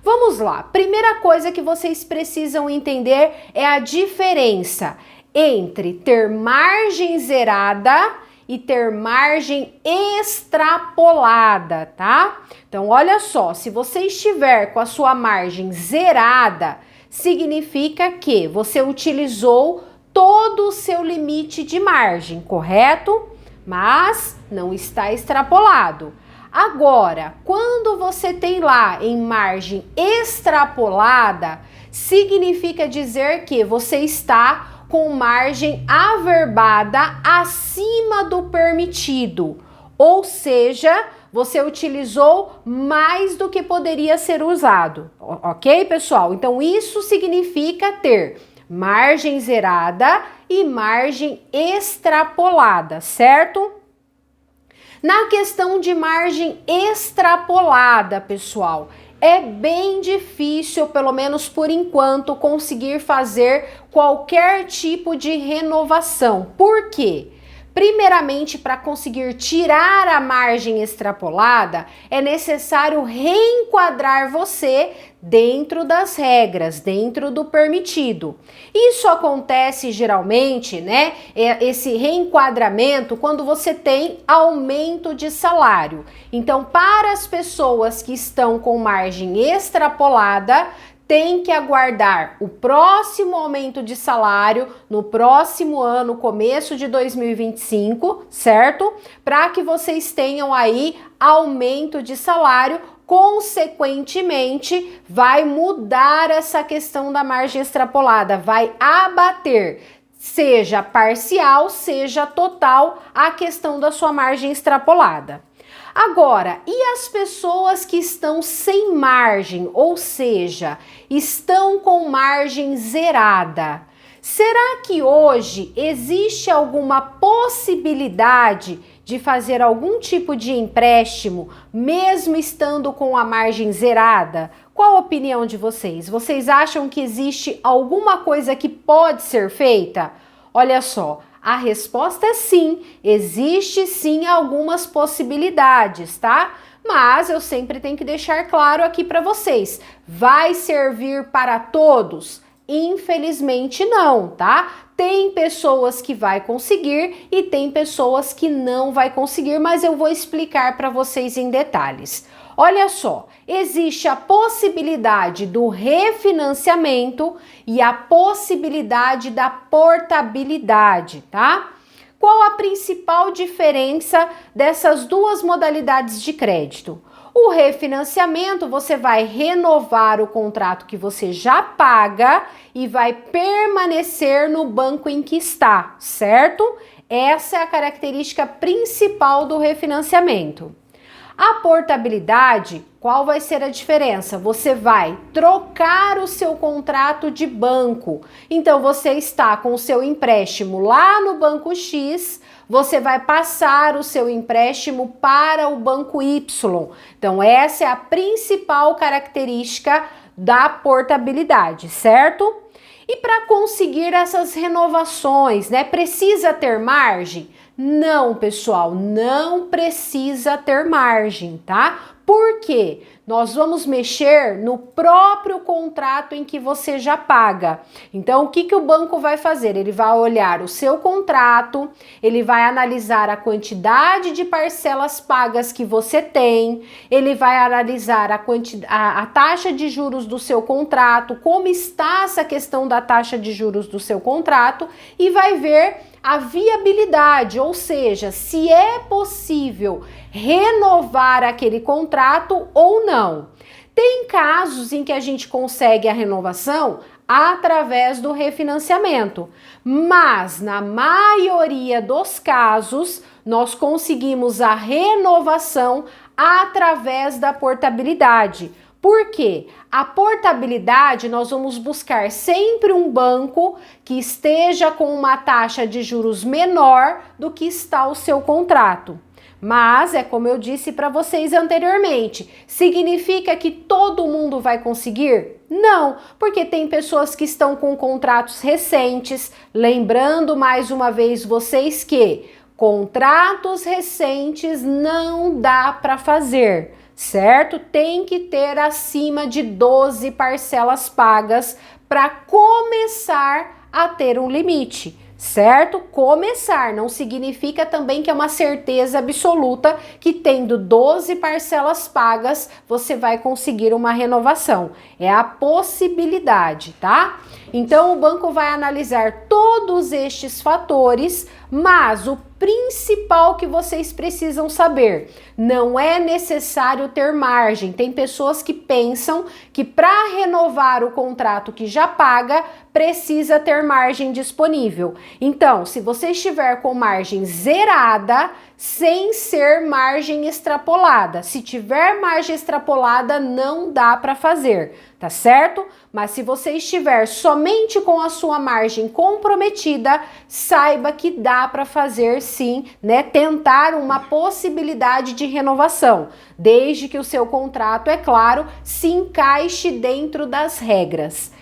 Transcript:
Vamos lá, primeira coisa que vocês precisam entender é a diferença entre ter margem zerada e ter margem extrapolada, tá? Então, olha só, se você estiver com a sua margem zerada, significa que você utilizou todo o seu limite de margem, correto? Mas não está extrapolado. Agora, quando você tem lá em margem extrapolada, significa dizer que você está com margem averbada acima do permitido, ou seja, você utilizou mais do que poderia ser usado, ok, pessoal? Então, isso significa ter margem zerada e margem extrapolada, certo? Na questão de margem extrapolada, pessoal, é bem difícil, pelo menos por enquanto, conseguir fazer qualquer tipo de renovação. Por quê? Primeiramente, para conseguir tirar a margem extrapolada, é necessário reenquadrar você dentro das regras, dentro do permitido. Isso acontece geralmente, né? Esse reenquadramento quando você tem aumento de salário. Então, para as pessoas que estão com margem extrapolada, tem que aguardar o próximo aumento de salário no próximo ano, começo de 2025, certo? Para que vocês tenham aí aumento de salário, consequentemente, vai mudar essa questão da margem extrapolada, vai abater, seja parcial, seja total, a questão da sua margem extrapolada. Agora, e as pessoas que estão sem margem, ou seja, estão com margem zerada? Será que hoje existe alguma possibilidade de fazer algum tipo de empréstimo, mesmo estando com a margem zerada? Qual a opinião de vocês? Vocês acham que existe alguma coisa que pode ser feita? Olha só. A resposta é sim, existe sim algumas possibilidades, tá? Mas eu sempre tenho que deixar claro aqui para vocês, vai servir para todos? Infelizmente não, tá? Tem pessoas que vai conseguir e tem pessoas que não vai conseguir, mas eu vou explicar para vocês em detalhes. Olha só, existe a possibilidade do refinanciamento e a possibilidade da portabilidade, tá? Qual a principal diferença dessas duas modalidades de crédito? O refinanciamento, você vai renovar o contrato que você já paga e vai permanecer no banco em que está, certo? Essa é a característica principal do refinanciamento. A portabilidade, qual vai ser a diferença? Você vai trocar o seu contrato de banco. Então, você está com o seu empréstimo lá no banco X, você vai passar o seu empréstimo para o banco Y. Então, essa é a principal característica da portabilidade, certo? E para conseguir essas renovações, né, precisa ter margem? Não, pessoal, não precisa ter margem, tá? Por quê? Nós vamos mexer no próprio contrato em que você já paga. Então, o que o banco vai fazer? Ele vai olhar o seu contrato, ele vai analisar a quantidade de parcelas pagas que você tem, ele vai analisar a taxa de juros do seu contrato, como está essa questão da taxa de juros do seu contrato e vai ver a viabilidade, ou seja, se é possível renovar aquele contrato ou não. Tem casos em que a gente consegue a renovação através do refinanciamento, mas na maioria dos casos nós conseguimos a renovação através da portabilidade. Por quê? A portabilidade, nós vamos buscar sempre um banco que esteja com uma taxa de juros menor do que está o seu contrato. Mas, é como eu disse para vocês anteriormente, significa que todo mundo vai conseguir? Não, porque tem pessoas que estão com contratos recentes. Lembrando mais uma vez vocês que contratos recentes não dá para fazer. certo? Tem que ter acima de 12 parcelas pagas para começar a ter um limite, certo? Começar não significa também que é uma certeza absoluta que tendo 12 parcelas pagas você vai conseguir uma renovação. É a possibilidade, tá? Então o banco vai analisar todos estes fatores, mas o principal que vocês precisam saber, não é necessário ter margem. Tem pessoas que pensam que para renovar o contrato que já paga, precisa ter margem disponível. Então, se você estiver com margem zerada, sem ser margem extrapolada, se tiver margem extrapolada, não dá para fazer, tá certo? Mas se você estiver somente com a sua margem comprometida, saiba que dá para fazer sim, né? Tentar uma possibilidade de renovação, desde que o seu contrato, é claro, se encaixe dentro das regras.